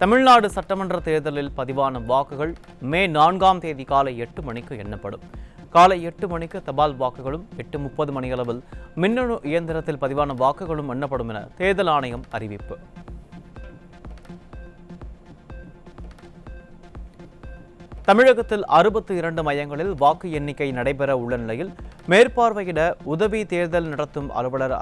தமிழ்நாடு சட்டமன்ற தேர்தலில் பதிவான வாக்குகள் மே 4ஆம் தேதி காலை 8 மணிக்கு எண்ணப்படும். காலை 8 மணிக்கு தபால் வாக்குகளும் 8:30 மணியளவில் மின்னணு இயந்திரத்தில் பதிவான வாக்குகளும் எண்ணப்படும் என தேர்தல் ஆணையம் அறிவிப்பு. தமிழகத்தில் 62 மையங்களில் வாக்கு எண்ணிக்கை நடைபெற உள்ள நிலையில் மேற்பார்வையிட உதவி தேர்தல் நடத்தும் அலுவலர்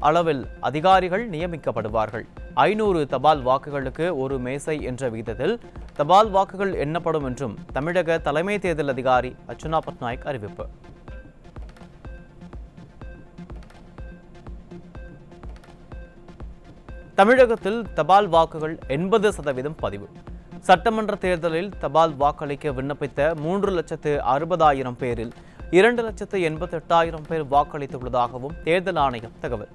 அளவில் அதிகாரிகள் நியமிக்கப்படுவார்கள். 500 தபால் வாக்குகளுக்கு ஒரு மேசை என்ற விகிதத்தில் தபால் வாக்குகள் எண்ணப்படும் என்றும் தமிழக தலைமை தேர்தல் அதிகாரி அர்ச்சனா பட்நாயக் அறிவிப்பு. தமிழகத்தில் தபால் வாக்குகள் 80% பதிவு. சட்டமன்ற தேர்தலில் தபால் வாக்களிக்க விண்ணப்பித்த 3,60,000 பேரில் 2,88,000 பேர் வாக்களித்துள்ளதாகவும் தேர்தல் ஆணையம் தகவல்.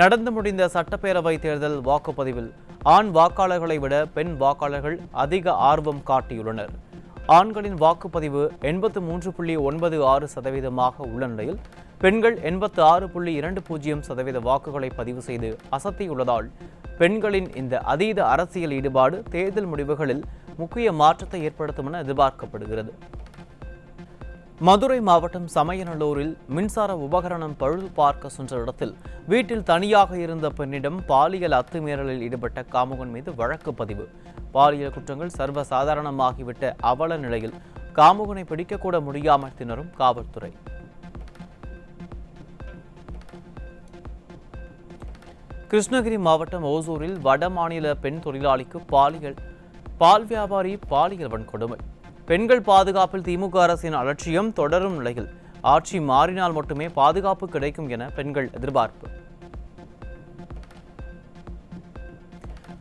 நடந்து முடிந்த சட்டப்பேரவை தேர்தல் வாக்குப்பதிவில் ஆண் வாக்காளர்களை விட பெண் வாக்காளர்கள் அதிக ஆர்வம் காட்டியுள்ளனர். ஆண்களின் வாக்குப்பதிவு 83.96% உள்ள நிலையில் பெண்கள் 86.20% வாக்குகளை பதிவு செய்து அசத்தியுள்ளதால் பெண்களின் இந்த அதீத அரசியல் ஈடுபாடு தேர்தல் முடிவுகளில் முக்கிய மாற்றத்தை ஏற்படுத்தும் என எதிர்பார்க்கப்படுகிறது. மதுரை மாவட்டம் சமயநல்லூரில் மின்சார உபகரணம் பழுது பார்க்க சென்ற இடத்தில் வீட்டில் தனியாக இருந்த பெண்ணிடம் பாலியல் அத்துமீறலில் ஈடுபட்ட காமுகன் மீது வழக்கு பதிவு. பாலியல் குற்றங்கள் சர்வசாதாரணமாகிவிட்ட அவல நிலையில் காமுகனை பிடிக்கக்கூட முடியாமல் திணறும் காவல்துறை. கிருஷ்ணகிரி மாவட்டம் ஓசூரில் வட மாநில பெண் தொழிலாளிக்கு பால் வியாபாரி பாலியல் வன்கொடுமை. பெண்கள் பாதுகாப்பில் திமுக அரசின் அலட்சியம் தொடரும் நிலையில் ஆட்சி மாறினால் மட்டுமே பாதுகாப்பு கிடைக்கும் என பெண்கள் எதிர்பார்ப்பு.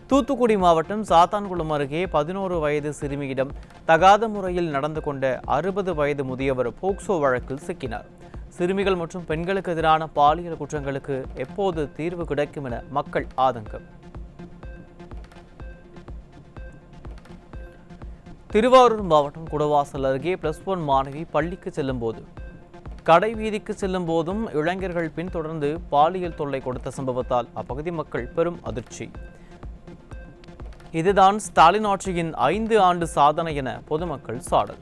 தூத்துக்குடி மாவட்டம் சாத்தான்குளம் அருகே 11 வயது சிறுமியிடம் தகாத முறையில் நடந்து கொண்ட 60 வயது முதியவர் போக்சோ வழக்கில் சிக்கினார். சிறுமிகள் மற்றும் பெண்களுக்கு எதிரான பாலியல் குற்றங்களுக்கு எப்போது தீர்வு கிடைக்கும் என மக்கள் ஆதங்கம். திருவாரூர் மாவட்டம் குடவாசல் அருகே +1 மாணவி பள்ளிக்கு செல்லும் போது கடை வீதிக்கு செல்லும் போதும் இளைஞர்கள் பின்தொடர்ந்து பாலியல் தொல்லை கொடுத்த சம்பவத்தால் அப்பகுதி மக்கள் பெரும் அதிர்ச்சி. இதுதான் ஸ்டாலின் ஆட்சியின் 5 ஆண்டு சாதனை என பொதுமக்கள் சாடல்.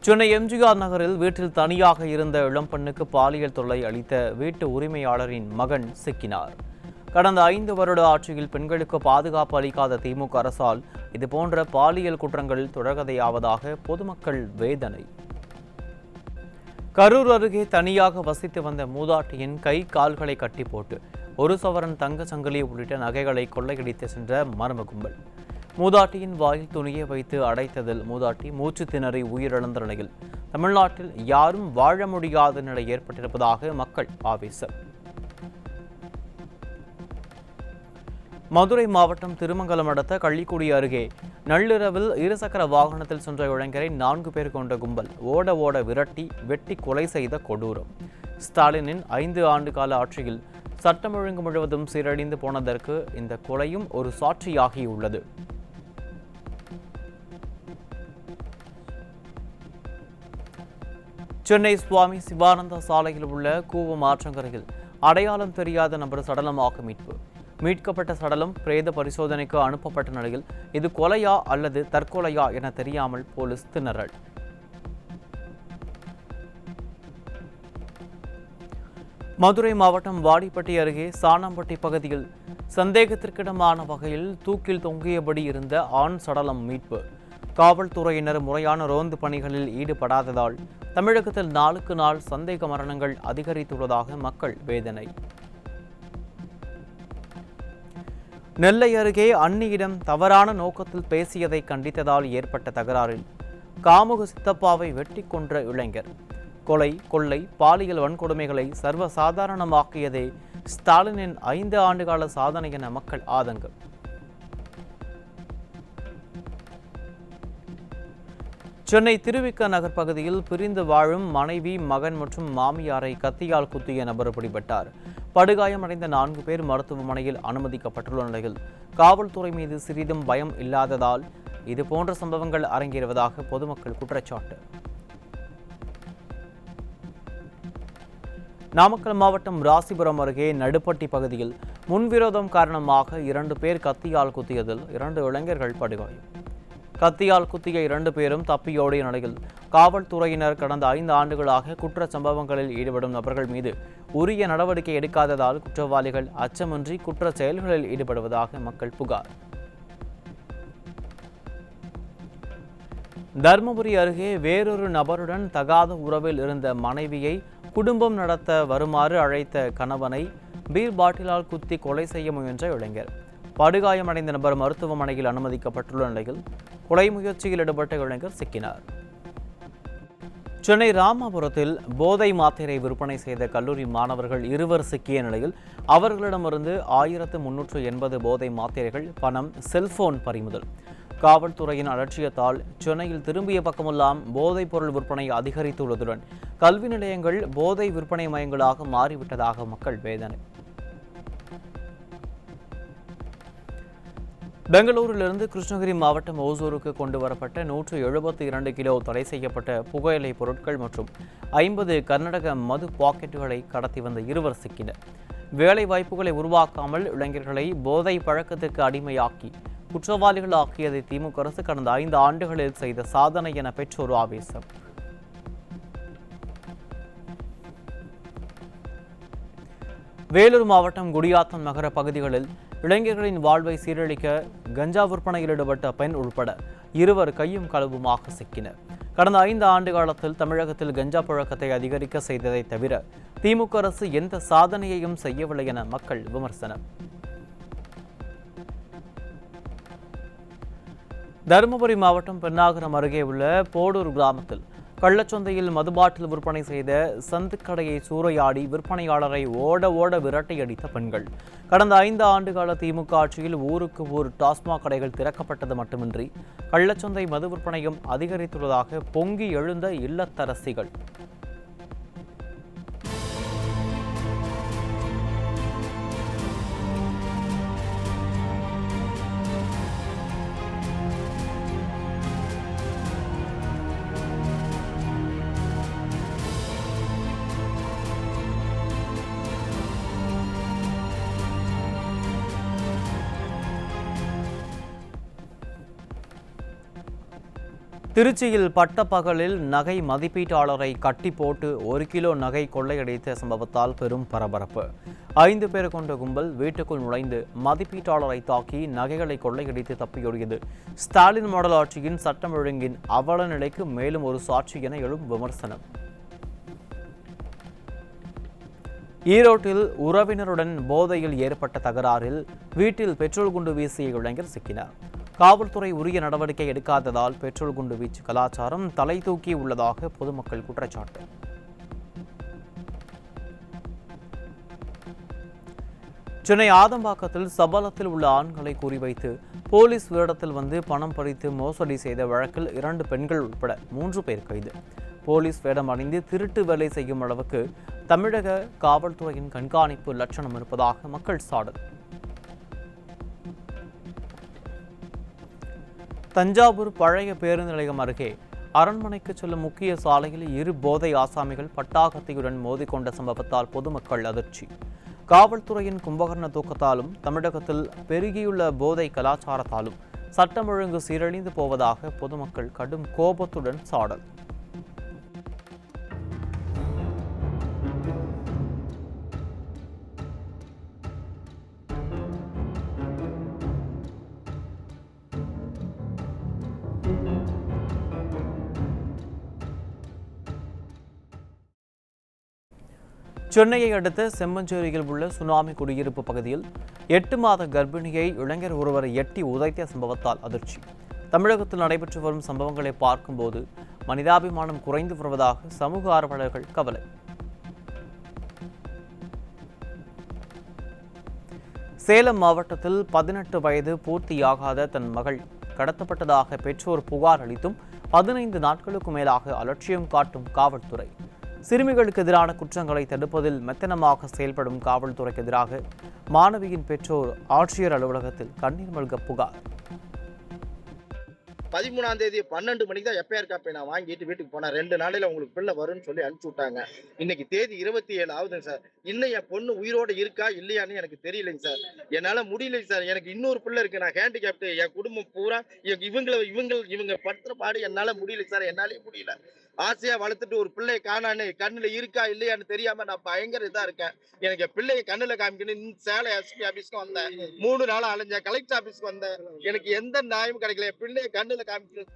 சென்னை எம்ஜிஆர் நகரில் வீட்டில் தனியாக இருந்த இளம்பெண்ணுக்கு பாலியல் தொல்லை அளித்த வீட்டு உரிமையாளரின் மகன் சிக்கினார். கடந்த 5 வருட ஆட்சியில் பெண்களுக்கு பாதுகாப்பு அளிக்காத திமுக அரசால் இதுபோன்ற பாலியல் குற்றங்கள் தொடர்கதையாவதாக பொதுமக்கள் வேதனை. கரூர் அருகே தனியாக வசித்து வந்த மூதாட்டியின் கை கால்களை கட்டி போட்டு 1 சவரன் தங்க சங்கிலி உள்ளிட்ட நகைகளை கொள்ளையடித்து சென்ற மர்ம கும்பல். மூதாட்டியின் வாயில் துணியை வைத்து அடைத்ததில் மூதாட்டி மூச்சு திணறி உயிரிழந்த நிலையில் தமிழ்நாட்டில் யாரும் வாழ முடியாத நிலை ஏற்பட்டிருப்பதாக மக்கள் ஆவேசம். மதுரை மாவட்டம் திருமங்கலம் அடுத்த கள்ளிக்குடி அருகே நள்ளிரவில் இருசக்கர வாகனத்தில் சென்ற இளைஞரை 4 பேர் கொண்ட கும்பல் ஓட விரட்டி வெட்டி கொலை செய்த கொடூரம். ஸ்டாலினின் 5 ஆண்டு கால ஆட்சியில் சட்டம் ஒழுங்கு முழுவதும் சீரழிந்து போனதற்கு இந்த கொலையும் ஒரு சாட்சியாகியுள்ளது. சென்னை சுவாமி சிவானந்தா சாலையில் உள்ள கூவம் ஆற்றங்கரையில் அடையாளம் தெரியாத நபர் சடலமாக மீட்பு. மீட்கப்பட்ட சடலம் பிரேத பரிசோதனைக்கு அனுப்பப்பட்ட நிலையில் இது கொலையா அல்லது தற்கொலையா என தெரியாமல் போலீஸ் திணறல். மதுரை மாவட்டம் வாடிப்பட்டி அருகே சாணம்பட்டி பகுதியில் சந்தேகத்திற்கிடமான வகையில் தூக்கில் தொங்கியபடி இருந்த ஆண் சடலம் மீட்பு. காவல்துறையினர் முறையான ரோந்து பணிகளில் ஈடுபடாததால் தமிழகத்தில் நாளுக்கு நாள் சந்தேக மரணங்கள் அதிகரித்துள்ளதாக மக்கள் வேதனை. நெல்லை அருகே அண்ணியிடம் தவறான நோக்கத்தில் பேசியதை கண்டித்ததால் ஏற்பட்ட தகராறில் காமுக சித்தப்பாவை வெட்டி கொன்ற இளைஞர். கொலை, கொள்ளை, பாலியல் வன்கொடுமைகளை சர்வசாதாரணமாக்கியதே ஸ்டாலினின் 5 ஆண்டுகால சாதனை என மக்கள் ஆதங்கம். சென்னை திருவிக நகர் பகுதியில் பிரிந்து வாழும் மனைவி, மகன் மற்றும் மாமியாரை கத்தியால் குத்திய நபர் பிடிபட்டார். படுகாயமடைந்த 4 பேர் மருத்துவமனையில் அனுமதிக்கப்பட்டுள்ள நிலையில் காவல்துறை மீது சிறிதும் பயம் இல்லாததால் இதுபோன்ற சம்பவங்கள் அரங்கேறுவதாக பொதுமக்கள் குற்றச்சாட்டு. நாமக்கல் மாவட்டம் ராசிபுரம் அருகே நடுப்பட்டி பகுதியில் முன்விரோதம் காரணமாக 2 பேர் கத்தியால் குத்தியதில் 2 இளைஞர்கள் படுகாயம். கத்தியால் குத்திய 2 பேரும் தப்பியோடிய நிலையில் காவல்துறையினர் கடந்த 5 ஆண்டுகளாக குற்ற சம்பவங்களில் ஈடுபடும் நபர்கள் மீது உரிய நடவடிக்கை எடுக்காததால் குற்றவாளிகள் அச்சமின்றி குற்ற செயல்களில் ஈடுபடுவதாக மக்கள் புகார். தருமபுரி அருகே வேறொரு நபருடன் தகாத உறவில் இருந்த மனைவியை குடும்பம் நடத்த வருமாறு அழைத்த கணவனை பீர் பாட்டிலால் குத்தி கொலை செய்ய முயன்ற இளைஞர். படுகாயமடைந்த நபர் மருத்துவமனையில் அனுமதிக்கப்பட்டுள்ள நிலையில் கொலை முயற்சியில் ஈடுபட்ட இளைஞர் சிக்கினார். சென்னை ராமாபுரத்தில் போதை மாத்திரை விற்பனை செய்த கல்லூரி மாணவர்கள் 2 சிக்கிய நிலையில் அவர்களிடமிருந்து 1380 போதை மாத்திரைகள், பணம், செல்போன் பறிமுதல். காவல்துறையின் அலட்சியத்தால் சென்னையில் திரும்பிய பக்கமெல்லாம் போதைப் பொருள் விற்பனை அதிகரித்துள்ளதுடன் கல்வி நிலையங்கள் போதை விற்பனை மையங்களாக மாறிவிட்டதாக மக்கள் வேதனை. பெங்களூரிலிருந்து கிருஷ்ணகிரி மாவட்டம் ஓசூருக்கு கொண்டு வரப்பட்ட 172 கிலோ தடை செய்யப்பட்ட புகையிலை பொருட்கள் மற்றும் 50 கர்நாடக மது பாக்கெட்டுகளை கடத்தி வந்த 2 சிக்கினர். வேலை வாய்ப்புகளை உருவாக்காமல் இளைஞர்களை போதை பழக்கத்துக்கு அடிமையாக்கி குற்றவாளிகள் ஆக்கியதை திமுக அரசு கடந்த 5 ஆண்டுகளில் செய்த சாதனை என பெற்றோர் ஆவேசம். வேலூர் மாவட்டம் குடியாத்தம் நகர பகுதிகளில் இளைஞர்களின் வாழ்வை சீரழிக்க கஞ்சா விற்பனையில் ஈடுபட்ட பெண் உள்பட 2 கையும் களவுமாக சிக்கினர். கடந்த 5 ஆண்டு காலத்தில் தமிழகத்தில் கஞ்சா புழக்கத்தை அதிகரிக்க செய்ததை தவிர திமுக அரசு எந்த சாதனையையும் செய்யவில்லை என மக்கள் விமர்சனம். தருமபுரி மாவட்டம் பென்னாகரம் அருகே உள்ள போடூர் கிராமத்தில் கள்ளச்சந்தையில் மதுபாட்டில் விற்பனை செய்த சந்துக்கடையை சூறையாடி விற்பனையாளரை ஓட விரட்டியடித்த பெண்கள். கடந்த 5 ஆண்டுகால திமுக ஆட்சியில் ஊருக்கு ஊர் டாஸ்மாக் கடைகள் திறக்கப்பட்டது மட்டுமின்றி கள்ளச்சந்தை மது விற்பனையும் அதிகரித்துள்ளதாக பொங்கி எழுந்த இல்லத்தரசிகள். திருச்சியில் பட்டப்பகலில் நகை மதிப்பீட்டாளரை கட்டி போட்டு 1 கிலோ நகை கொள்ளையடித்த சம்பவத்தால் பெரும் பரபரப்பு. 5 பேர் கொண்ட கும்பல் வீட்டுக்குள் நுழைந்து மதிப்பீட்டாளரை தாக்கி நகைகளை கொள்ளையடித்து தப்பியோடியது ஸ்டாலின் மாடல் ஆட்சியின் சட்டம் ஒழுங்கின் அவல நிலைக்கு மேலும் ஒரு சாட்சி என எழும் விமர்சனம். ஈரோட்டில் உறவினருடன் போதையில் ஏற்பட்ட தகராறில் வீட்டில் பெட்ரோல் குண்டு வீசிய இளைஞர் சிக்கினார். காவல்துறை உரிய நடவடிக்கை எடுக்காததால் பெட்ரோல் குண்டு வீச்சு கலாச்சாரம் தலை தூக்கி உள்ளதாக பொதுமக்கள் குற்றச்சாட்டு. சென்னை ஆதம்பாக்கத்தில் சபலத்தில் உள்ள ஆண்களை குறிவைத்து போலீஸ் வேடத்தில் வந்து பணம் பறித்து மோசடி செய்த வழக்கில் 2 பெண்கள் உட்பட 3 பேர் கைது. போலீஸ் வேடம் அணிந்து திருட்டு வேலை செய்யும் அளவுக்கு தமிழக காவல்துறையின் கண்காணிப்பு லட்சணம் இருப்பதாக மக்கள் சாடல். தஞ்சாவூர் பழைய பேருந்து நிலையம் அருகே அரண்மனைக்கு செல்லும் முக்கிய சாலையில் 2 போதை ஆசாமிகள் பட்டாக்கத்தியுடன் மோதிக்கொண்ட சம்பவத்தால் பொதுமக்கள் அதிர்ச்சி. காவல்துறையின் கும்பகர்ண தூக்கத்தாலும் தமிழகத்தில் பெருகியுள்ள போதை கலாச்சாரத்தாலும் சட்டம் ஒழுங்கு சீரழிந்து போவதாக பொதுமக்கள் கடும் கோபத்துடன் சாடல். சென்னையை அடுத்த செம்மஞ்சேரியில் உள்ள சுனாமி குடியிருப்பு பகுதியில் 8 மாத கர்ப்பிணியை இளைஞர் ஒருவரை எட்டி உதைத்த சம்பவத்தால் அதிர்ச்சி. தமிழகத்தில் நடைபெற்று வரும் சம்பவங்களை பார்க்கும்போது மனிதாபிமானம் குறைந்து வருவதாக சமூக ஆர்வலர்கள் கவலை. சேலம் மாவட்டத்தில் 18 வயது பூர்த்தியாகாத தன் மகள் கடத்தப்பட்டதாக பெற்றோர் புகார் அளித்தும் 15 நாட்களுக்கு மேலாக அலட்சியம் காட்டும் காவல்துறை. சிறுமிகளுக்கு எதிரான குற்றங்களை தடுப்பதில் மெத்தனமாக செயல்படும் காவல்துறைக்கு எதிராக மாணவியின் பெற்றோர் ஆட்சியர் அலுவலகத்தில் கண்ணீர் மல்க புகார். 13ஆம் தேதி 12 மணிக்கு தான் எஃப்ஐஆர் காப்பி நான் வாங்கிட்டு வீட்டுக்கு போனேன். 2 நாளையில உங்களுக்கு பிள்ளை வரும்னு சொல்லி அனுப்பிச்சு விட்டாங்க. இன்னைக்கு தேதி 27 ஆகுதுங்க சார். இன்னும் என் பொண்ணு உயிரோட இருக்கா இல்லையான்னு எனக்கு தெரியலைங்க சார். என்னால முடியலைங்க சார். எனக்கு இன்னொரு பிள்ளை இருக்கு. நான் ஹேண்டிகேப்ட். என் குடும்பம் பூரா இவங்க படுத்துற பாடு என்னால முடியல சார். என்னாலே முடியல. ஆசையா வளர்த்துட்டு ஒரு பிள்ளைய காணான்னு கண்ணுல இருக்கா இல்லையான்னு தெரியாம நான் பயங்கர இதா இருக்கேன். எனக்கு பிள்ளைய கண்ணுல காமிக்கணும். சேலம் எஸ்பி ஆபீஸ்க்கு வந்தேன். 3 நாளா அலைஞ்சேன். கலெக்டர் ஆபீஸ்க்கு வந்தேன். எனக்கு எந்த நியாயமும் கிடைக்கல. பிள்ளைய கண்ணுல காமிக்கணும்.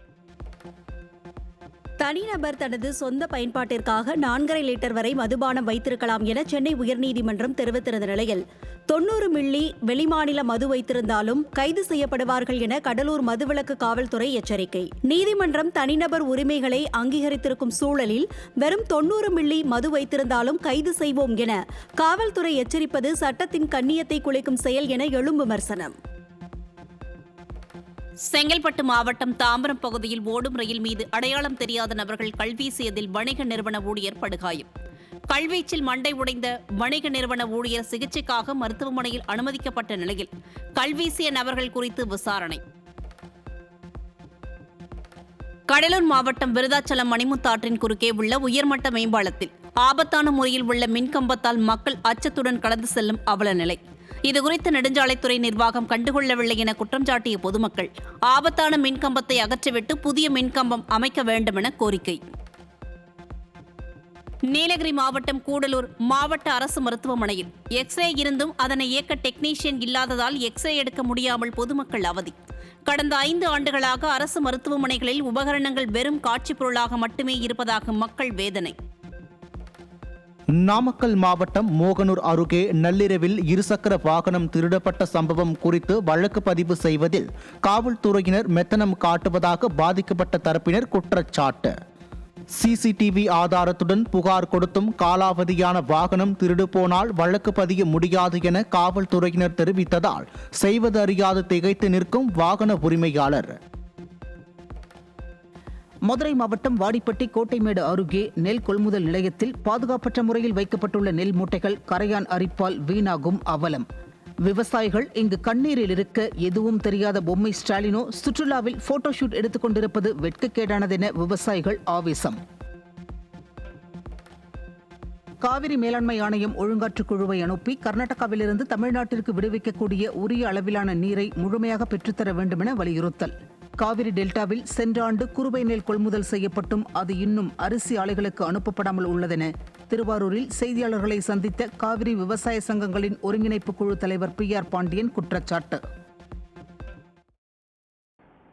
தனிநபர் தனது சொந்த பயன்பாட்டிற்காக 4.5 லிட்டர் வரை மதுபானம் வைத்திருக்கலாம் என சென்னை உயர்நீதிமன்றம் தெரிவித்திருந்த நிலையில் 90 மில்லி வெளிமாநில மது வைத்திருந்தாலும் கைது செய்யப்படுவார்கள் என கடலூர் மதுவிலக்கு காவல்துறை எச்சரிக்கை. நீதிமன்றம் தனிநபர் உரிமைகளை அங்கீகரித்திருக்கும் சூழலில் வெறும் 90 மில்லி மது வைத்திருந்தாலும் கைது செய்வோம் என காவல்துறை எச்சரிப்பது சட்டத்தின் கண்ணியத்தை குலைக்கும் செயல் என எழும் விமர்சனம். செங்கல்பட்டு மாவட்டம் தாம்பரம் பகுதியில் ஓடும் ரயில் மீது அடையாளம் தெரியாத நபர்கள் கல்வீசியதில் வணிக நிறுவன ஊழியர் படுகாயம். கல்வீச்சில் மண்டை உடைந்த வணிக நிறுவன ஊழியர் சிகிச்சைக்காக மருத்துவமனையில் அனுமதிக்கப்பட்ட நிலையில் கல்வீசிய நபர்கள் குறித்து விசாரணை. கடலூர் மாவட்டம் விருதாச்சலம் மணிமுத்தாற்றின் குறுக்கே உள்ள உயர்மட்ட மேம்பாலத்தில் ஆபத்தான முறையில் உள்ள மின்கம்பத்தால் மக்கள் அச்சத்துடன் கடந்து செல்லும் அவல நிலை. இதுகுறித்து நெடுஞ்சாலைத்துறை நிர்வாகம் கண்டுகொள்ளவில்லை என குற்றம் சாட்டிய பொதுமக்கள் ஆபத்தான மின்கம்பத்தை அகற்றிவிட்டு புதிய மின்கம்பம் அமைக்க வேண்டும் என கோரிக்கை. நீலகிரி மாவட்டம் கூடலூர் மாவட்ட அரசு மருத்துவமனையில் எக்ஸ்ரே இருந்தும் அதனை இயக்க டெக்னீஷியன் இல்லாததால் எக்ஸ்ரே எடுக்க முடியாமல் பொதுமக்கள் அவதி. கடந்த 5 ஆண்டுகளாக அரசு மருத்துவமனைகளில் உபகரணங்கள் வெறும் காட்சிப் பொருளாக மட்டுமே இருப்பதாக மக்கள் வேதனை. நாமக்கல் மாவட்டம் மோகனூர் அருகே நள்ளிரவில் இருசக்கர வாகனம் திருடப்பட்ட சம்பவம் குறித்து வழக்கு பதிவு செய்வதில் காவல்துறையினர் மெத்தனம் காட்டுவதாக பாதிக்கப்பட்ட தரப்பினர் குற்றச்சாட்டு. சிசிடிவி ஆதாரத்துடன் புகார் கொடுத்தும் காலாவதியான வாகனம் திருடு போனால் வழக்கு பதிய முடியாது என காவல்துறையினர் தெரிவித்ததால் செய்வது அறியாது திகைத்து நிற்கும் வாகன உரிமையாளர். மதுரை மாவட்டம் வாடிப்பட்டி கோட்டைமேடு அருகே நெல் கொள்முதல் நிலையத்தில் பாதுகாப்பற்ற முறையில் வைக்கப்பட்டுள்ள நெல் மூட்டைகள் கரையான் அரிப்பால் வீணாகும் அவலம். விவசாயிகள் இங்கு கண்ணீரில் இருக்க எதுவும் தெரியாத பொம்மை ஸ்டாலினோ சுற்றுலாவில் போட்டோஷூட் எடுத்துக் கொண்டிருப்பது வெட்கக்கேடானதென விவசாயிகள் ஆவேசம். காவிரி மேலாண்மை ஆணையம் ஒழுங்காற்றுக் குழுவை அனுப்பி கர்நாடகாவிலிருந்து தமிழ்நாட்டிற்கு விடுவிக்கக்கூடிய உரிய அளவிலான நீரை முழுமையாக பெற்றுத்தர வேண்டும் என வலியுறுத்தல். காவிரி டெல்டாவில் சென்ற ஆண்டு குறுவை நெல் கொள்முதல் செய்யப்பட்டும் அது இன்னும் அரிசி ஆலைகளுக்கு அனுப்பப்படாமல் உள்ளதென திருவாரூரில் செய்தியாளர்களை சந்தித்த காவிரி விவசாய சங்கங்களின் ஒருங்கிணைப்பு குழு தலைவர் PR பாண்டியன் குற்றச்சாட்டு.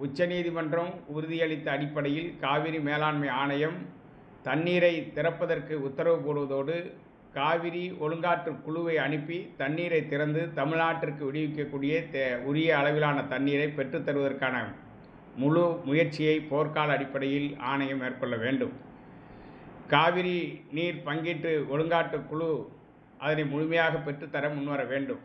உச்சநீதிமன்றம் உறுதியளித்த அடிப்படையில் காவிரி மேலாண்மை ஆணையம் தண்ணீரை திறப்பதற்கு உத்தரவு போடுவதோடு காவிரி ஒழுங்காற்று குழுவை அனுப்பி தண்ணீரை திறந்து தமிழ்நாட்டிற்கு விடுவிக்கக்கூடிய உரிய அளவிலான தண்ணீரை பெற்றுத்தருவதற்கான முழு முயற்சியை போர்க்கால அடிப்படையில் ஆணையம் மேற்கொள்ள வேண்டும். காவிரி நீர் பங்கீட்டு ஒழுங்காற்று குழு அதனை முழுமையாக பெற்றுத்தர முன்வர வேண்டும்.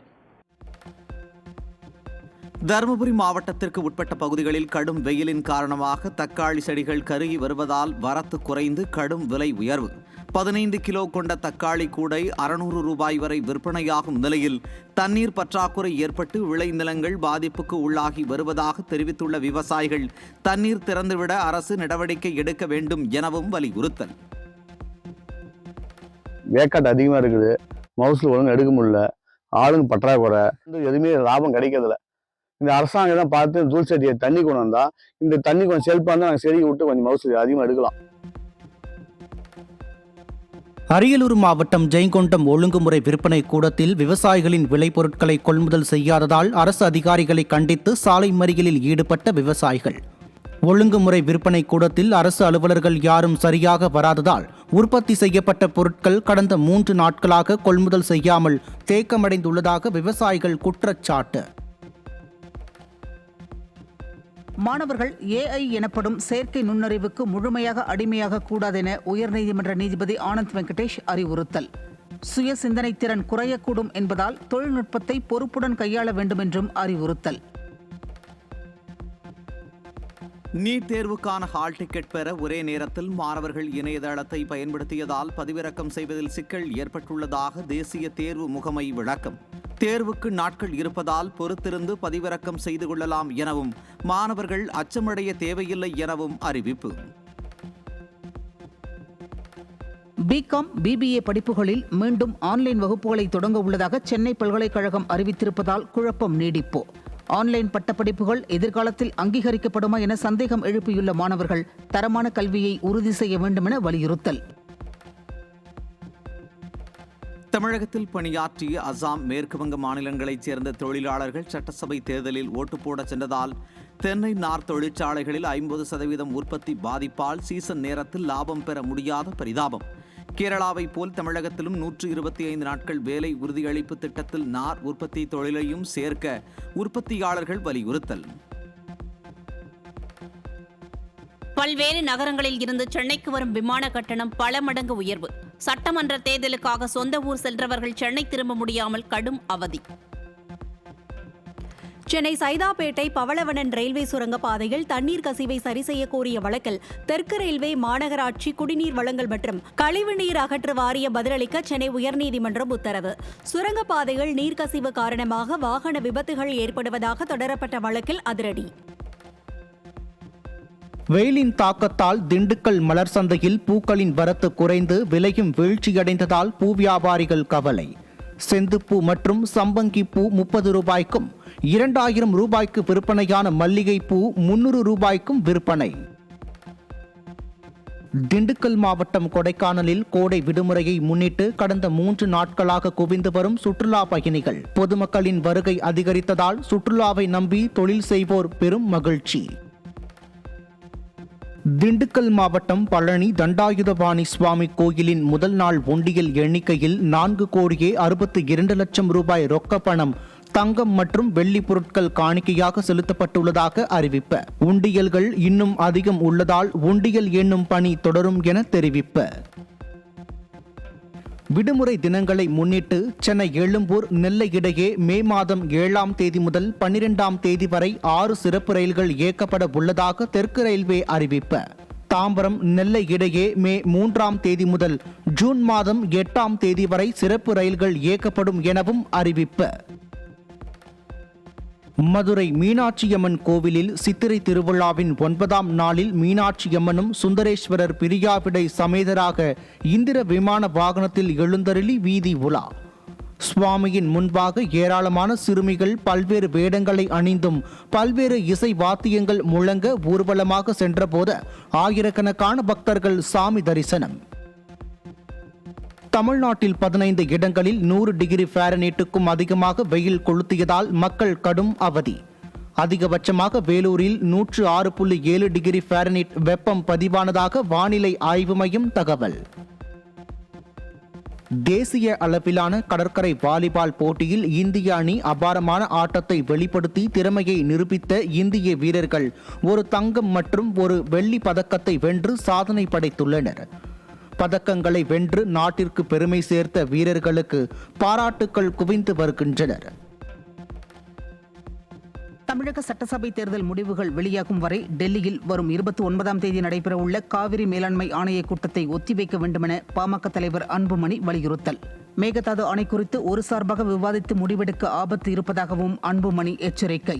தருமபுரி மாவட்டத்திற்கு உட்பட்ட பகுதிகளில் கடும் வெயிலின் காரணமாக தக்காளி செடிகள் கருகி வருவதால் வரத்து குறைந்து கடும் விலை உயர்வு. 15 கிலோ கொண்ட தக்காளி கூடை 600 ரூபாய் வரை விற்பனையாகும் நிலையில் தண்ணீர் பற்றாக்குறை ஏற்பட்டு விளைநிலங்கள் பாதிப்புக்கு உள்ளாகி வருவதாக தெரிவித்துள்ள விவசாயிகள் தண்ணீர் திறந்துவிட அரசு நடவடிக்கை எடுக்க வேண்டும் எனவும் வலியுறுத்தல். வேக்காட்டு அதிகமாக இருக்குது. மவுசில் ஒழுங்கு எடுக்க முடியல. ஆளுங்க பற்றாக்குறை. எதுவுமே லாபம் கிடைக்கிறதில்ல. இந்த அரசாங்கம் தான் பார்த்து தூள் செடியை தண்ணி கொண்டு வந்தா இந்த தண்ணி கொஞ்சம் செல்ஃபாக இருந்தால் நாங்கள் செடியை விட்டு கொஞ்சம் மவுசில் அதிகமாக எடுக்கலாம். அரியலூர் மாவட்டம் ஜெயங்கொண்டம் ஒழுங்குமுறை விற்பனை கூடத்தில் விவசாயிகளின் விளைபொருட்களை கொள்முதல் செய்யாததால் அரசு அதிகாரிகளை கண்டித்து சாலை மறியலில் ஈடுபட்ட விவசாயிகள். ஒழுங்குமுறை விற்பனை கூடத்தில் அரசு அலுவலர்கள் யாரும் சரியாக வராததால் உற்பத்தி செய்யப்பட்ட பொருட்கள் கடந்த 3 நாட்களாக கொள்முதல் செய்யாமல் தேக்கமடைந்துள்ளதாக விவசாயிகள் குற்றச்சாட்டு. மாணவர்கள் AI எனப்படும் செயற்கை நுண்ணறிவுக்கு முழுமையாக அடிமையாக கூடாதென உயர்நீதிமன்ற நீதிபதி ஆனந்த் வெங்கடேஷ் அறிவுறுத்தல். சுய சிந்தனை திறன் குறையக்கூடும் என்பதால் தொழில்நுட்பத்தை பொறுப்புடன் கையாள வேண்டும் என்றும் அறிவுறுத்தல். நீட் தேர்வுக்கான ஹால் டிக்கெட் பெற ஒரே நேரத்தில் மாணவர்கள் இணையதளத்தை பயன்படுத்தியதால் பதிவிறக்கம் செய்வதில் சிக்கல் ஏற்பட்டுள்ளதாக தேசிய தேர்வு முகமை விளக்கம். தேர்வுக்கு நாட்கள் இருப்பதால் பொறுத்திருந்து பதிவிறக்கம் செய்து கொள்ளலாம் எனவும் மாணவர்கள் அச்சமடைய தேவையில்லை எனவும் அறிவிப்பு. பிகாம், பிபிஏ படிப்புகளில் மீண்டும் ஆன்லைன் வகுப்புகளை தொடங்க உள்ளதாக சென்னை பல்கலைக்கழகம் அறிவித்திருப்பதால் குழப்பம் நீடிப்பு. ஆன்லைன் பட்டப்படிப்புகள் எதிர்காலத்தில் அங்கீகரிக்கப்படுமா என சந்தேகம் எழுப்பியுள்ள மாணவர்கள் தரமான கல்வியை உறுதி செய்ய வேண்டும் என வலியுறுத்தல். தமிழகத்தில் பணியாற்றிய அசாம், மேற்குவங்க மாநிலங்களைச் சேர்ந்த தொழிலாளர்கள் சட்டசபை தேர்தலில் ஓட்டு போட சென்றதால் தென்னை நார் தொழிற்சாலைகளில் 50% உற்பத்தி பாதிப்பால் சீசன் நேரத்தில் லாபம் பெற முடியாத பரிதாபம். கேரளாவை போல் தமிழகத்திலும் 125 நாட்கள் வேலை உறுதியளிப்பு திட்டத்தில் நார் உற்பத்தி தொழிலையும் சேர்க்க உற்பத்தியாளர்கள் வலியுறுத்தல். பல்வேறு நகரங்களில் இருந்து சென்னைக்கு வரும் விமான கட்டணம் பல மடங்கு உயர்வு. சட்டமன்ற தேர்தலுக்காக சொந்த ஊர் சென்றவர்கள் சென்னை திரும்ப முடியாமல் கடும் அவதி. சென்னை சைதாப்பேட்டை பவளவனன் ரயில்வே சுரங்கப்பாதையில் தண்ணீர் கசிவை சரி செய்ய கோரிய வழக்கில் தெற்கு ரயில்வே, மாநகராட்சி குடிநீர் வழங்கல் மற்றும் கழிவுநீர் அகற்று வாரியம் பதிலளிக்க சென்னை உயர்நீதிமன்றம் உத்தரவு. சுரங்கப்பாதையில் நீர்க்கசிவு காரணமாக வாகன விபத்துகள் ஏற்படுவதாக தொடரப்பட்ட வழக்கில் அதிரடி. வெயிலின் தாக்கத்தால் திண்டுக்கல் மலர் சந்தையில் பூக்களின் வரத்து குறைந்து விலையும் வீழ்ச்சியடைந்ததால் பூ வியாபாரிகள் கவலை. செந்துப்பூ மற்றும் சம்பங்கி பூ 30 ரூபாய்க்கும் 2000 ரூபாய்க்கு விற்பனையான மல்லிகை பூ 300 ரூபாய்க்கும் விற்பனை. திண்டுக்கல் மாவட்டம் கொடைக்கானலில் கோடை விடுமுறையை முன்னிட்டு கடந்த 3 நாட்களாக குவிந்து வரும் சுற்றுலா பயணிகள். பொதுமக்களின் வருகை அதிகரித்ததால் சுற்றுலாவை நம்பி தொழில் செய்வோர் பெரும் மகிழ்ச்சி. திண்டுக்கல் மாவட்டம் பழனி தண்டாயுதபாணி சுவாமி கோயிலின் முதல் நாள் உண்டியல் எண்ணிக்கையில் 4,62 லட்சம் ரூபாய் ரொக்க பணம், தங்கம் மற்றும் வெள்ளி பொருட்கள் காணிக்கையாக செலுத்தப்பட்டுள்ளதாக அறிவிப்பு. உண்டியல்கள் இன்னும் அதிகம் உள்ளதால் உண்டியல் எண்ணும் பணி தொடரும் என தெரிவிப்பு. விடுமுறை தினங்களை முன்னிட்டு சென்னை எழும்பூர் நெல்லை இடையே மே மாதம் 7ஆம் தேதி முதல் 12ஆம் தேதி வரை 6 சிறப்பு ரயில்கள் இயக்கப்பட உள்ளதாக தெற்கு ரயில்வே அறிவிப்பு. தாம்பரம் நெல்லை இடையே மே 3ஆம் தேதி முதல் ஜூன் மாதம் 8ஆம் தேதி வரை சிறப்பு ரயில்கள் இயக்கப்படும் எனவும் அறிவிப்பு. மதுரை மீனாட்சியம்மன் கோவிலில் சித்திரை திருவிழாவின் 9ஆம் நாளில் மீனாட்சியம்மனும் சுந்தரேஸ்வரர் பிரியாவிடை சமேதராக இந்திர விமான வாகனத்தில் எழுந்தருளி வீதி உலா. சுவாமியின் முன்பாக ஏராளமான சிறுமிகள் பல்வேறு வேடங்களை அணிந்தும் பல்வேறு இசை வாத்தியங்கள் முழங்க ஊர்வலமாக சென்றபோது ஆயிரக்கணக்கான பக்தர்கள் சாமி தரிசனம். தமிழ்நாட்டில் 15 இடங்களில் 100 டிகிரி ஃபாரன்ஹீட்டுக்கும் அதிகமாக வெயில் கொளுத்தியதால் மக்கள் கடும் அவதி. அதிகபட்சமாக வேலூரில் 106.7 டிகிரி ஃபாரன்ஹீட் வெப்பம் பதிவானதாக வானிலை ஆய்வு மையம் தகவல். தேசிய அளவிலான கடற்கரை வாலிபால் போட்டியில் இந்திய அணி அபாரமான ஆட்டத்தை வெளிப்படுத்தி திறமையை நிரூபித்த இந்திய வீரர்கள் ஒரு தங்கம் மற்றும் ஒரு வெள்ளி பதக்கத்தை வென்று சாதனை படைத்துள்ளனர். பதக்கங்களை வென்று நாட்டிற்கு பெருமை சேர்த்த வீரர்களுக்கு பாராட்டுக்கள் குவிந்து வருகின்றனர். தமிழக சட்டசபை தேர்தல் முடிவுகள் வெளியாகும் வரை டெல்லியில் வரும் 29ஆம் தேதி நடைபெறவுள்ள காவிரி மேலாண்மை ஆணைய கூட்டத்தை ஒத்திவைக்க வேண்டுமென பாமக தலைவர் அன்புமணி வலியுறுத்தல். மேகதாது அணை குறித்து ஒரு சார்பாக விவாதித்து முடிவெடுக்க ஆபத்து இருப்பதாகவும் அன்புமணி எச்சரிக்கை.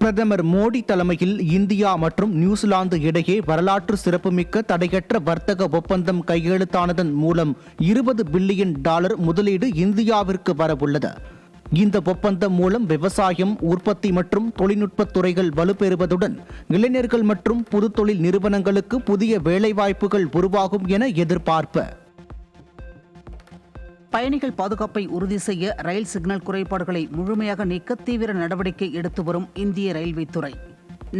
பிரதமர் மோடி தலைமையில் இந்தியா மற்றும் நியூசிலாந்து இடையே வரலாற்று சிறப்புமிக்க தடையற்ற வர்த்தக ஒப்பந்தம் கையெழுத்தானதன் மூலம் $20 பில்லியன் முதலீடு இந்தியாவிற்கு வரவுள்ளது. இந்த ஒப்பந்தம் மூலம் விவசாயம், உற்பத்தி மற்றும் தொழில்நுட்பத் துறைகள் வலுப்பெறுவதுடன் இளைஞர்கள் மற்றும் புது தொழில் நிறுவனங்களுக்கு புதிய வேலைவாய்ப்புகள் உருவாகும் என எதிர்பார்ப்பு. பயணிகள் பாதுகாப்பை உறுதி செய்ய ரயில் சிக்னல் குறைபாடுகளை முழுமையாக நீக்க தீவிர நடவடிக்கை எடுத்து வரும் இந்திய ரயில்வே துறை.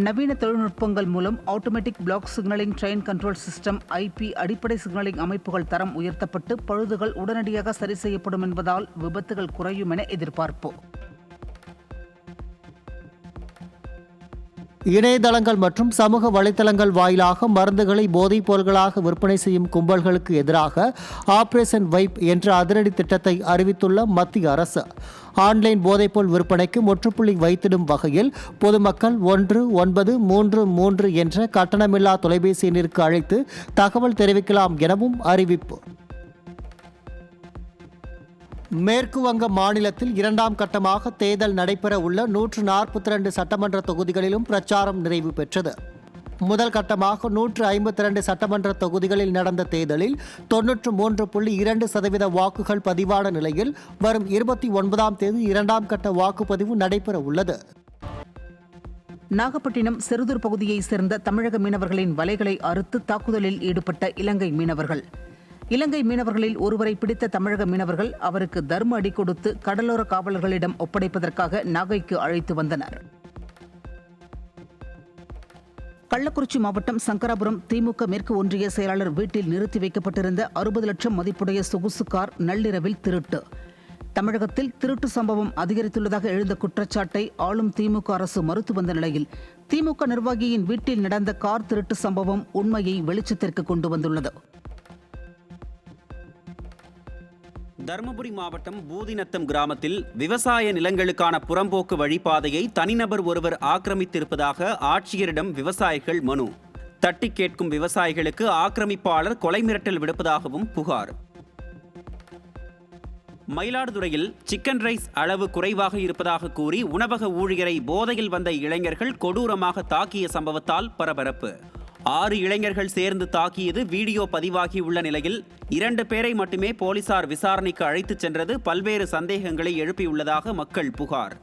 நவீன தொழில்நுட்பங்கள் மூலம் automatic block signalling, train control system, IP அடிப்படை சிக்னலிங் அமைப்புகள் தரம் உயர்த்தப்பட்டு பழுதுகள் உடனடியாக சரி செய்யப்படும் என்பதால் விபத்துகள் குறையும் என எதிர்பார்ப்பு. இணையதளங்கள் மற்றும் சமூக வலைதளங்கள் வாயிலாக மருந்துகளை போதைப் பொருள்களாக விற்பனை செய்யும் கும்பல்களுக்கு எதிராக ஆபரேஷன் வைப் என்ற அதிரடி திட்டத்தை அறிவித்துள்ள மத்திய அரசு ஆன்லைன் போதைப்பொருள் விற்பனைக்கு முற்றுப்புள்ளி வைத்திடும் வகையில் பொதுமக்கள் 1933 என்ற கட்டணமில்லா தொலைபேசி எண்ணிற்கு அழைத்து தகவல் தெரிவிக்கலாம் எனவும் அறிவிப்பு. மேற்கு வங்க மாநிலத்தில் 2ஆம் கட்டமாக தேர்தல் நடைபெற உள்ள 142 சட்டமன்ற தொகுதிகளிலும் பிரச்சாரம் நிறைவு பெற்றது. முதல் கட்டமாக 152 சட்டமன்ற தொகுதிகளில் நடந்த தேர்தலில் 93.2% வாக்குகள் பதிவான நிலையில் வரும் 29ஆம் தேதி 2ஆம் கட்ட வாக்குப்பதிவு நடைபெற உள்ளது. நாகப்பட்டினம் செருதூர் பகுதியைச் சேர்ந்த தமிழக மீனவர்களின் வலைகளை அறுத்து தாக்குதலில் ஈடுபட்ட இலங்கை மீனவர்கள். இலங்கை மீனவர்களில் ஒருவரை பிடித்த தமிழக மீனவர்கள் அவருக்கு தர்ம அடி கொடுத்து கடலோர காவலர்களிடம் ஒப்படைப்பதற்காக நாகைக்கு அழைத்து வந்தனர். கள்ளக்குறிச்சி மாவட்டம் சங்கராபுரம் திமுக மேற்கு ஒன்றிய செயலாளர் வீட்டில் நிறுத்தி வைக்கப்பட்டிருந்த 60 லட்சம் மதிப்புடைய சொகுசு கார் நள்ளிரவில் திருட்டு. தமிழகத்தில் திருட்டு சம்பவம் அதிகரித்துள்ளதாக எழுந்த குற்றச்சாட்டை ஆளும் திமுக அரசு மறுத்து வந்த நிலையில் திமுக நிர்வாகியின் வீட்டில் நடந்த கார் திருட்டு சம்பவம் உண்மையை வெளிச்சத்திற்கு கொண்டு வந்துள்ளது. தருமபுரி மாவட்டம் பூதிநத்தம் கிராமத்தில் விவசாய நிலங்களுக்கான புறம்போக்கு வழிபாதையை தனிநபர் ஒருவர் ஆக்கிரமித்திருப்பதாக ஆட்சியரிடம் விவசாயிகள் மனு. தட்டி கேட்கும் விவசாயிகளுக்கு ஆக்கிரமிப்பாளர் கொலை மிரட்டல் விடுப்பதாகவும் புகார். மயிலாடுதுறையில் சிக்கன் ரைஸ் அளவு குறைவாக இருப்பதாக கூறி உணவக ஊழியரை போதையில் வந்த இளைஞர்கள் கொடூரமாக தாக்கிய சம்பவத்தால் பரபரப்பு. 6 இளைஞர்கள் சேர்ந்து தாக்கியது வீடியோ பதிவாகியுள்ள நிலையில் 2 பேரை மட்டுமே போலீசார் விசாரணைக்கு அழைத்துச் சென்றது பல்வேறு சந்தேகங்களை எழுப்பியுள்ளதாக மக்கள் புகார்.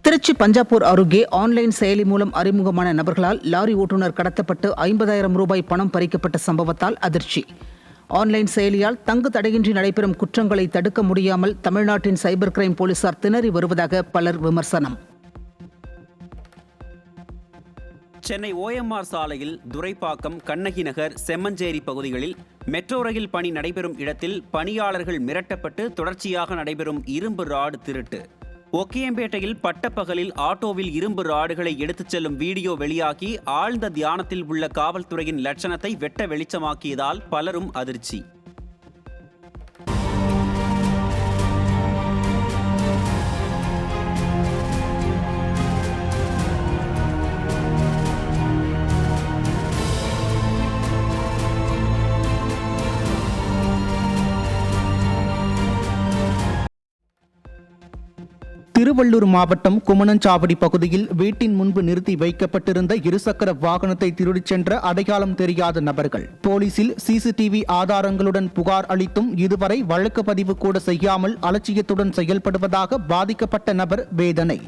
திருச்சி பஞ்சாப்பூர் அருகே ஆன்லைன் செயலி மூலம் அறிமுகமான நபர்களால் லாரி ஓட்டுநர் கடத்தப்பட்டு 50,000 ரூபாய் பணம் பறிக்கப்பட்ட சம்பவத்தால் அதிர்ச்சி. ஆன்லைன் செயலியால் தங்கு தடையின்றி நடைபெறும் குற்றங்களை தடுக்க முடியாமல் தமிழ்நாட்டின் சைபர் கிரைம் போலீசார் திணறி வருவதாக பலர் விமர்சனம். சென்னை OMR சாலையில் துரைப்பாக்கம், கண்ணகி நகர், செம்மஞ்சேரி பகுதிகளில் மெட்ரோ ரயில் பணி நடைபெறும் இடத்தில் பணியாளர்கள் மிரட்டப்பட்டு தொடர்ச்சியாக நடைபெறும் இரும்பு ராடு திருட்டு. ஒக்கியம்பேட்டையில் பட்டப்பகலில் ஆட்டோவில் இரும்பு ராடுகளை எடுத்துச் செல்லும் வீடியோ வெளியாகி ஆழ்ந்த தியானத்தில் உள்ள காவல்துறையின் லட்சணத்தை வெட்ட வெளிச்சமாக்கியதால் பலரும் அதிர்ச்சி. திருவள்ளூர் மாவட்டம் குமணஞ்சாவடி பகுதியில் வீட்டின் முன்பு நிறுத்தி வைக்கப்பட்டிருந்த இருசக்கர வாகனத்தை திருடிச் சென்ற அடையாளம் தெரியாத நபர்கள் போலீசில் CCTV ஆதாரங்களுடன் புகார் அளித்தும் இதுவரை வழக்கு பதிவு கூட செய்யாமல் அலட்சியத்துடன் செயல்படுவதாக பாதிக்கப்பட்ட நபர் வேதனை.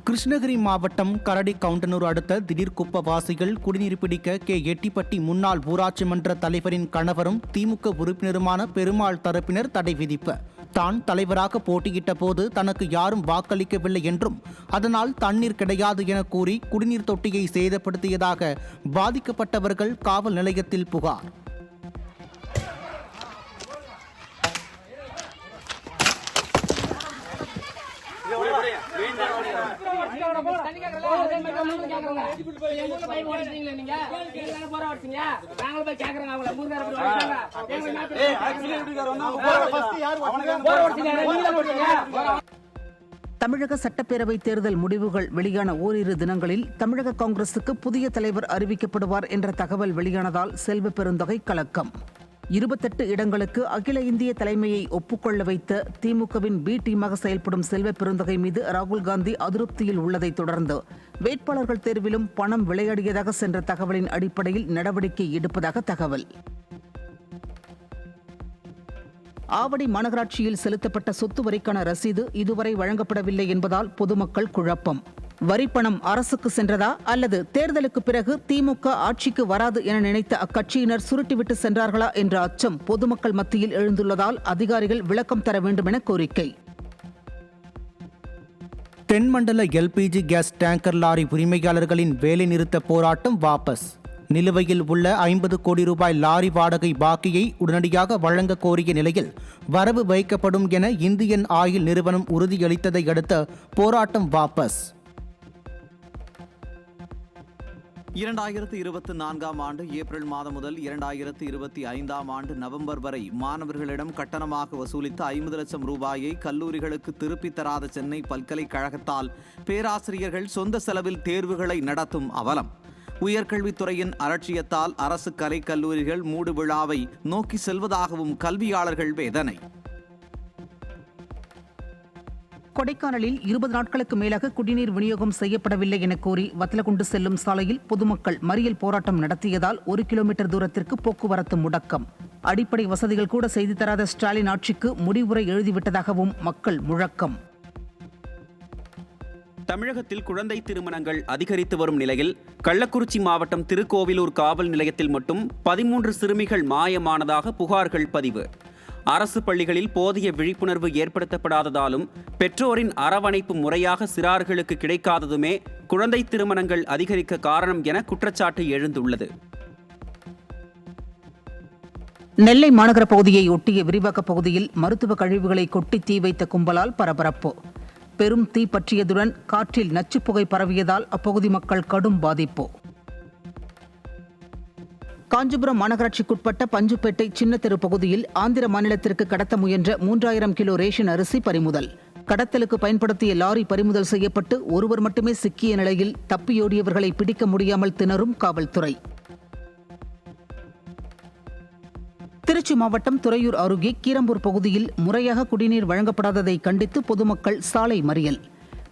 கிருஷ்ணகிரி மாவட்டம் கரடி கவுண்டனூர் அடுத்த திடீர்குப்ப வாசிகள் குடிநீர் பிடிக்க எட்டிப்பட்டி முன்னாள் ஊராட்சி மன்ற தலைவரின் கணவரும் திமுக உறுப்பினருமான பெருமாள் தரப்பினர் தடை விதிப்பு. தான் தலைவராக போட்டியிட்ட போது தனக்கு யாரும் வாக்களிக்கவில்லை என்றும் அதனால் தண்ணீர் கிடையாது என கூறி குடிநீர் தொட்டியை சேதப்படுத்தியதாக பாதிக்கப்பட்டவர்கள் காவல் நிலையத்தில் புகார். தமிழக சட்டப்பேரவை தேர்தல் முடிவுகள் வெளியான ஓரிரு தினங்களில் தமிழக காங்கிரசுக்கு புதிய தலைவர் அறிவிக்கப்படுவார் என்ற தகவல் வெளியானதால் செல்வ பெருந்தகை கலக்கம். 28 இடங்களுக்கு அகில இந்திய தலைமையை ஒப்புக்கொள்ள வைத்த திமுகவின் பி டீமாக செயல்படும் செல்வ பெருந்தகை மீது ராகுல் காந்தி அதிருப்தியில் உள்ளதை தொடர்ந்து வேட்பாளர்கள் தேர்விலும் பணம் விளையாடியதாக சென்ற தகவலின் அடிப்படையில் நடவடிக்கை எடுப்பதாக தகவல். ஆவடி மாநகராட்சியில் செலுத்தப்பட்ட சொத்து வரிக்கான ரசீது இதுவரை வழங்கப்படவில்லை என்பதால் பொதுமக்கள் குழப்பம். வரிப்பணம் அரசுக்கு சென்றதா அல்லது தேர்தலுக்கு பிறகு திமுக ஆட்சிக்கு வராது என நினைத்த அக்கட்சியினர் சுருட்டிவிட்டு சென்றார்களா என்ற அச்சம் பொதுமக்கள் மத்தியில் எழுந்துள்ளதால் அதிகாரிகள் விளக்கம் தர வேண்டும் என கோரிக்கை. தென்மண்டல LPG கேஸ் டேங்கர் லாரி உரிமையாளர்களின் வேலைநிறுத்த போராட்டம் வாபஸ். நிலுவையில் உள்ள 50 கோடி ரூபாய் லாரி வாடகை பாக்கியை உடனடியாக வழங்க கோரிய நிலையில் வரவு வைக்கப்படும் என இந்தியன் ஆயில் நிறுவனம் உறுதியளித்ததை அடுத்து போராட்டம் வாபஸ். 2024 ஆண்டு ஏப்ரல் மாதம் முதல் 2025 ஆண்டு நவம்பர் வரை மாணவர்களிடம் கட்டணமாக வசூலித்த 50 லட்சம் ரூபாயை கல்லூரிகளுக்கு திருப்பித் தராத சென்னை பல்கலைக்கழகத்தால் பேராசிரியர்கள் சொந்த செலவில் தேர்வுகளை நடத்தும் அவலம். உயர்கல்வித்துறையின் அலட்சியத்தால் அரசு கலை கல்லூரிகள் மூடு விழாவை நோக்கி செல்வதாகவும் கல்வியாளர்கள் வேதனை. கொடைக்கானலில் 20 நாட்களுக்கு மேலாக குடிநீர் விநியோகம் செய்யப்படவில்லை என கோரி வத்தலகுண்டு செல்லும் சாலையில் பொதுமக்கள் மறியல் போராட்டம் நடத்தியதால் 1 கிலோமீட்டர் தூரத்திற்கு போக்குவரத்து முடக்கம். அடிப்படை வசதிகள் கூட செய்து தராத ஸ்டாலின் ஆட்சிக்கு முடிவுரை எழுதிவிட்டதாகவும் மக்கள் முழக்கம். தமிழகத்தில் குழந்தை திருமணங்கள் அதிகரித்து வரும் நிலையில் கள்ளக்குறிச்சி மாவட்டம் திருக்கோவிலூர் காவல் நிலையத்தில் மட்டும் 13 சிறுமிகள் மாயமானதாக புகார்கள் பதிவு. அரசு பள்ளிகளில் போதிய விழிப்புணர்வு ஏற்படுத்தப்படாததாலும் பெற்றோரின் அரவணைப்பு முறையாக சிறார்களுக்கு கிடைக்காததுமே குழந்தை திருமணங்கள் அதிகரிக்க காரணம் என குற்றச்சாட்டு எழுந்துள்ளது. நெல்லை மாநகர பகுதியை ஒட்டிய விரிவாக்க பகுதியில் மருத்துவ கழிவுகளை கொட்டி தீ வைத்த கும்பலால் பரபரப்பு. பெரும் தீ பற்றியதுடன் காற்றில் நச்சுப்புகை பரவியதால் அப்பகுதி மக்கள் கடும் பாதிப்பு. காஞ்சிபுரம் மாநகராட்சிக்குட்பட்ட பஞ்சுப்பேட்டை சின்னத்தெரு பகுதியில் ஆந்திர மாநிலத்திற்கு கடத்த முயன்ற 3000 கிலோ ரேஷன் அரிசி பறிமுதல். கடத்தலுக்கு பயன்படுத்திய லாரி பறிமுதல் செய்யப்பட்டு ஒருவர் மட்டுமே சிக்கிய நிலையில் தப்பியோடியவர்களை பிடிக்க முடியாமல் திணறும் காவல்துறை. திருச்சி மாவட்டம் துறையூர் அருகே கீரம்பூர் பகுதியில் முறையாக குடிநீர் வழங்கப்படாததை கண்டித்து பொதுமக்கள் சாலை மறியல்.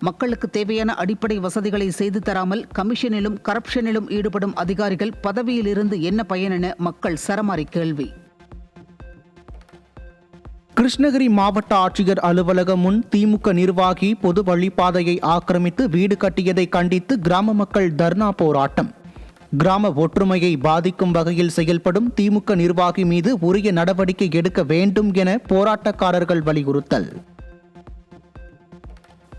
மக்களுக்கு தேவையான அடிப்படை வசதிகளை செய்து தராமல் கமிஷனிலும் கரப்ஷனிலும் ஈடுபடும் அதிகாரிகள் பதவியில் இருந்து என்ன பயன் என மக்கள் சரமாரி கேள்வி. கிருஷ்ணகிரி மாவட்ட ஆட்சியர் அலுவலகம் முன் திமுக நிர்வாகி பொது வழிப்பாதையை ஆக்கிரமித்து வீடு கட்டியதை கண்டித்து கிராம மக்கள் தர்ணா போராட்டம். கிராம ஒற்றுமையை பாதிக்கும் வகையில் செயல்படும் திமுக நிர்வாகி மீது உரிய நடவடிக்கை எடுக்க வேண்டும் என போராட்டக்காரர்கள் வலியுறுத்தல்.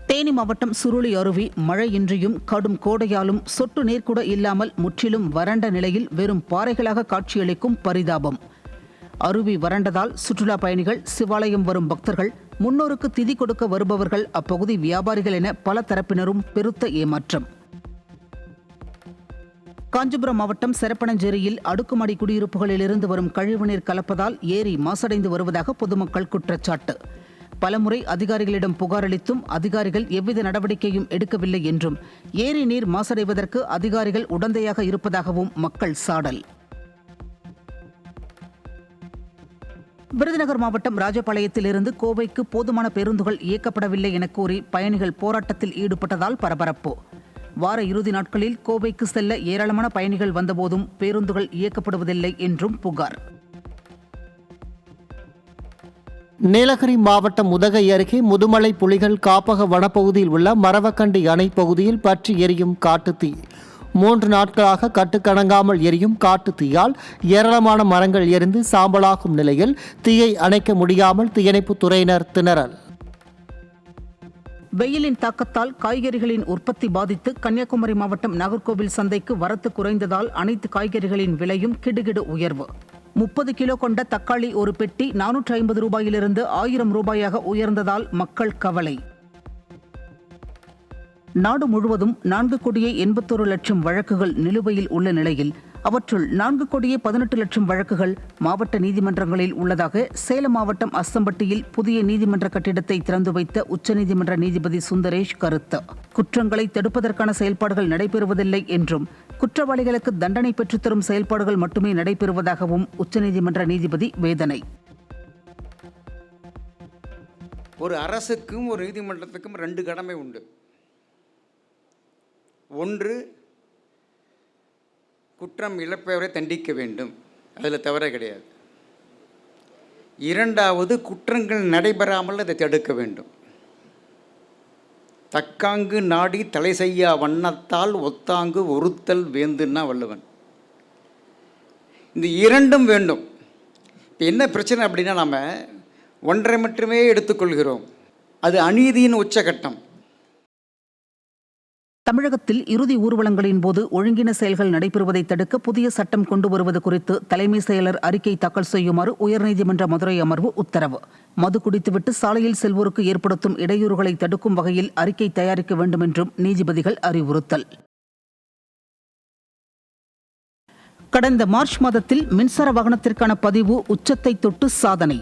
தேனி மாவட்டம் சுருளி அருவி மழையின்றியும் கடும் கோடையாலும் சொட்டு நீர் கூட இல்லாமல் முற்றிலும் வறண்ட நிலையில் வெறும் பாறைகளாக காட்சியளிக்கும் பரிதாபம். அருவி வறண்டதால் சுற்றுலா பயணிகள், சிவாலயம் வரும் பக்தர்கள், முன்னோருக்கு திதி கொடுக்க வருபவர்கள், அப்பகுதி வியாபாரிகள் என பல தரப்பினரும் பெருத்த ஏமாற்றம். காஞ்சிபுரம் மாவட்டம் செரப்பனஞ்சேரியில் அடுக்குமாடி குடியிருப்புகளிலிருந்து வரும் கழிவுநீர் கலப்பதால் ஏரி மாசடைந்து வருவதாக பொதுமக்கள் குற்றச்சாட்டு. பலமுறை அதிகாரிகளிடம் புகார் அளித்தும் அதிகாரிகள் எவ்வித நடவடிக்கையும் எடுக்கவில்லை என்றும் ஏரி நீர் மாசடைவதற்கு அதிகாரிகள் உடந்தையாக இருப்பதாகவும் மக்கள் சாடல். விருதுநகர் மாவட்டம் ராஜபாளையத்திலிருந்து கோவைக்கு போதுமான பேருந்துகள் இயக்கப்படவில்லை என கூறி பயணிகள் போராட்டத்தில் ஈடுபட்டதால் பரபரப்பு. வார இறுதி நாட்களில் கோவைக்கு செல்ல ஏராளமான பயணிகள் வந்தபோதும் பேருந்துகள் இயக்கப்படுவதில்லை என்றும் புகார். நீலகிரி மாவட்டம் உதகை அருகே முதுமலை புலிகள் காப்பக வனப்பகுதியில் உள்ள மரவக்கண்டி அணை பகுதியில் பற்றி எரியும் காட்டுத்தீ. 3 நாட்களாக கட்டுக்கணங்காமல் எரியும் காட்டுத்தீயால் ஏராளமான மரங்கள் எரிந்து சாம்பலாகும் நிலையில் தீயை அணைக்க முடியாமல் தீயணைப்புத் துறையினர் திணறல். வெயிலின் தாக்கத்தால் காய்கறிகளின் உற்பத்தி பாதித்து கன்னியாகுமரி மாவட்டம் நாகர்கோவில் சந்தைக்கு வரத்து குறைந்ததால் அனைத்து காய்கறிகளின் விலையும் கிடுகிடு உயர்வு. 30 கிலோ கொண்ட தக்காளி ஒரு பெட்டி 450 ரூபாயிலிருந்து 1000 ரூபாயாக உயர்ந்ததால் மக்கள் கவலை. நாடு முழுவதும் 4,81 லட்சம் வழக்குகள் நிலுவையில் உள்ள நிலையில் அவற்றுள் 4,18 லட்சம் வழக்குகள் மாவட்ட நீதிமன்றங்களில் உள்ளதாக சேலம் மாவட்டம் அஸ்தம்பட்டியில் புதிய நீதிமன்ற கட்டிடத்தை திறந்து வைத்த உச்சநீதிமன்ற நீதிபதி சுந்தரேஷ் கருத்து. குற்றங்களை தடுப்பதற்கான செயல்பாடுகள் நடைபெறுவதில்லை என்றும் குற்றவாளிகளுக்கு தண்டனை பெற்றுத்தரும் செயல்பாடுகள் மட்டுமே நடைபெறுவதாகவும் உச்சநீதிமன்ற நீதிபதி வேதனை. ஒரு அரசுக்கும் ஒரு நீதிமன்றத்துக்கும் 2 கடமை உண்டு. ஒன்று, குற்றம் இழப்பவரை தண்டிக்க வேண்டும், அதில் தவறே கிடையாது. 2வது, குற்றங்கள் நடைபெறாமல் அதை தடுக்க வேண்டும். தக்காங்கு நாடி தலை செய்யா வண்ணத்தால் ஒத்தாங்கு ஒருத்தல் வேந்துன்னா வள்ளுவன். இந்த 2ம் வேண்டும். இப்போ என்ன பிரச்சனை அப்படின்னா, நாம் ஒன்றை மட்டுமே எடுத்துக்கொள்கிறோம். அது அநீதியின் உச்சகட்டம். தமிழகத்தில் இறுதி ஊர்வலங்களின் போது ஒழுங்கின செயல்கள் நடைபெறுவதை தடுக்க புதிய சட்டம் கொண்டு வருவது குறித்து தலைமை செயலர் அறிக்கை தாக்கல் செய்யுமாறு உயர்நீதிமன்ற மதுரை அமர்வு உத்தரவு. மது குடித்துவிட்டு சாலையில் செல்வோருக்கு ஏற்படுத்தும் இடையூறுகளை தடுக்கும் வகையில் அறிக்கை தயாரிக்க வேண்டும் என்றும் நீதிபதிகள் அறிவுறுத்தல். கடந்த மார்ச் மாதத்தில் மின்சார வாகனத்திற்கான பதிவு உச்சத்தை தொட்டு சாதனை.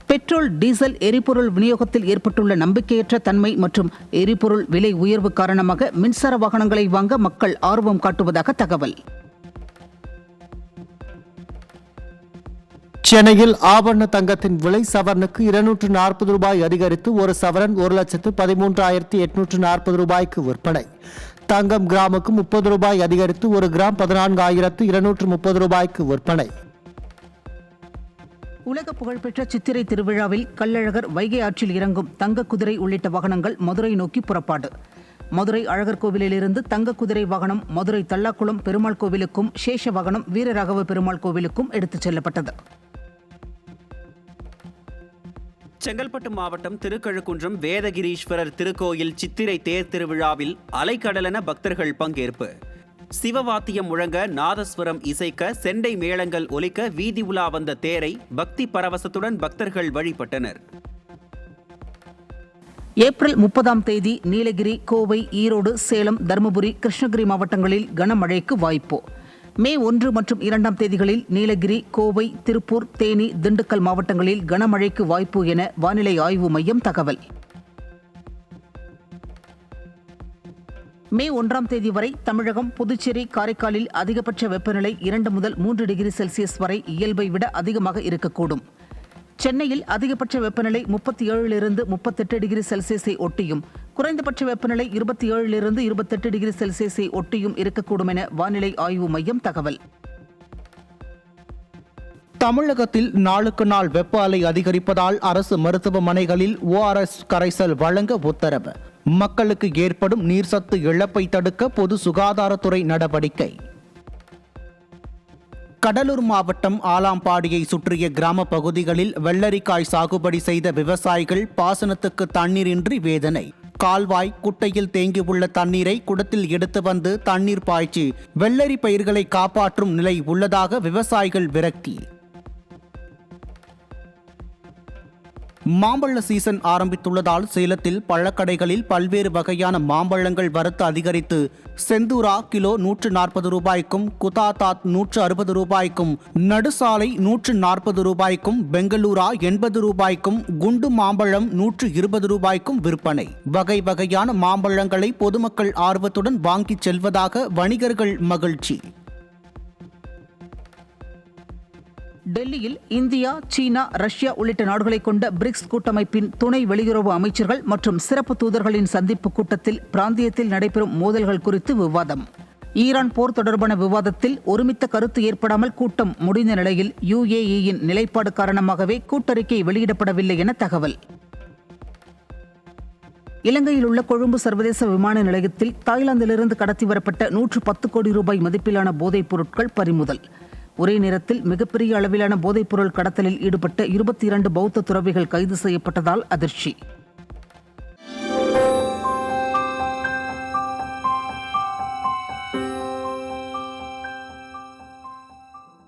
பெட்ரோல், டீசல் எரிபொருள் விநியோகத்தில் ஏற்பட்டுள்ள நம்பிக்கையற்ற தன்மை மற்றும் எரிபொருள் விலை உயர்வு காரணமாக மின்சார வாகனங்களை வாங்க மக்கள் ஆர்வம் காட்டுவதாக தகவல். சென்னையில் ஆபரண தங்கத்தின் விலை சவரனுக்கு 240 ரூபாய் அதிகரித்து ஒரு சவரன் 1,13,840 ரூபாய்க்கு விற்பனை. தங்கம் கிராமுக்கு 30 ரூபாய் அதிகரித்து ஒரு கிராம் 14,230 ரூபாய்க்கு விற்பனை. உலக புகழ்பெற்ற சித்திரை திருவிழாவில் கள்ளழகர் வைகை ஆற்றில் இறங்கும் தங்க குதிரை உள்ளிட்ட வாகனங்கள் மதுரை நோக்கி புறப்பாடு. மதுரை அழகர் கோவிலிலிருந்து தங்க குதிரை வாகனம் மதுரை தல்லாக்குளம் பெருமாள் கோவிலுக்கும், சேஷ வாகனம் வீரராகவ பெருமாள் கோவிலுக்கும் எடுத்துச் செல்லப்பட்டது. செங்கல்பட்டு மாவட்டம் திருக்கழுக்குன்றம் வேதகிரீஸ்வரர் திருக்கோயில் சித்திரை தேர் திருவிழாவில் அலைக்கடலென பக்தர்கள் பங்கேற்பு. சிவவாத்தியம் முழங்க, நாதஸ்வரம் இசைக்க, செண்டை மேளங்கள் ஒலிக்க வீதி உலா வந்த தேரை பக்தி பரவசத்துடன் பக்தர்கள் வழிபட்டனர். ஏப்ரல் 30ஆம் தேதி நீலகிரி, கோவை, ஈரோடு, சேலம், தருமபுரி, கிருஷ்ணகிரி மாவட்டங்களில் கனமழைக்கு வாய்ப்பு. மே 1 மற்றும் 2ஆம் தேதிகளில் நீலகிரி, கோவை, திருப்பூர், தேனி, திண்டுக்கல் மாவட்டங்களில் கனமழைக்கு வாய்ப்பு என வானிலை ஆய்வு மையம் தகவல். மே 1ஆம் தேதி வரை தமிழகம், புதுச்சேரி, காரைக்காலில் அதிகபட்ச வெப்பநிலை 2 முதல் 3 டிகிரி செல்சியஸ் வரை இயல்பை விட அதிகமாக இருக்கக்கூடும். சென்னையில் அதிகபட்ச வெப்பநிலை 37 38 டிகிரி செல்சியஸை ஒட்டியும், குறைந்தபட்ச வெப்பநிலை 27 28 டிகிரி செல்சியஸை ஒட்டியும் இருக்கக்கூடும் என வானிலை ஆய்வு மையம் தகவல். தமிழகத்தில் நாளுக்கு நாள் வெப்ப அலை அதிகரிப்பதால் அரசு மருத்துவமனைகளில் ORS கரைசல் வழங்க உத்தரவு. மக்களுக்கு ஏற்படும் நீர்சத்து இழப்பை தடுக்க பொது சுகாதாரத்துறை நடவடிக்கை. கடலூர் மாவட்டம் ஆலாம்பாடியை சுற்றிய கிராம பகுதிகளில் வெள்ளரிக்காய் சாகுபடி செய்த விவசாயிகள் பாசனத்துக்கு தண்ணீரின்றி வேதனை. கால்வாய், குட்டையில் தேங்கியுள்ள தண்ணீரை குடத்தில் எடுத்து வந்து தண்ணீர் பாய்ச்சி வெள்ளரி பயிர்களை காப்பாற்றும் நிலை உள்ளதாக விவசாயிகள் விரக்தி. மாம்பழ சீசன் ஆரம்பித்துள்ளதால் சேலத்தில் பழக்கடைகளில் பல்வேறு வகையான மாம்பழங்கள் வரத்து அதிகரித்து செந்தூரா கிலோ 140 ரூபாய்க்கும், குதாதாத் 160 ரூபாய்க்கும், நடுசாலை 140 ரூபாய்க்கும், பெங்களூரா 80 ரூபாய்க்கும், குண்டு மாம்பழம் 120 ரூபாய்க்கும் விற்பனை. வகை வகையான மாம்பழங்களை பொதுமக்கள் ஆர்வத்துடன் வாங்கிச் செல்வதாக வணிகர்கள் மகிழ்ச்சி. டெல்லியில் இந்தியா, சீனா, ரஷ்யா உள்ளிட்ட நாடுகளை கொண்ட பிரிக்ஸ் கூட்டமைப்பின் துணை வெளியுறவு அமைச்சர்கள் மற்றும் சிறப்பு தூதர்களின் சந்திப்பு கூட்டத்தில் பிராந்தியத்தில் நடைபெறும் மோதல்கள் குறித்து விவாதம். ஈரான் போர் தொடர்பான விவாதத்தில் ஒருமித்த கருத்து ஏற்படாமல் கூட்டம் முடிந்த நிலையில் UAE-யின் நிலைப்பாடு காரணமாகவே கூட்டறிக்கை வெளியிடப்படவில்லை என தகவல். இலங்கையில் உள்ள கொழும்பு சர்வதேச விமான நிலையத்தில் தாய்லாந்திலிருந்து கடத்தி வரப்பட்ட 110 கோடி ரூபாய் மதிப்பிலான போதைப் பொருட்கள் பறிமுதல். ஒரே நேரத்தில் மிகப்பெரிய அளவிலான போதைப்பொருள் கடத்தலில் ஈடுபட்ட 22 பௌத்த துறவிகள் கைது செய்யப்பட்டதால் அதிர்ச்சி.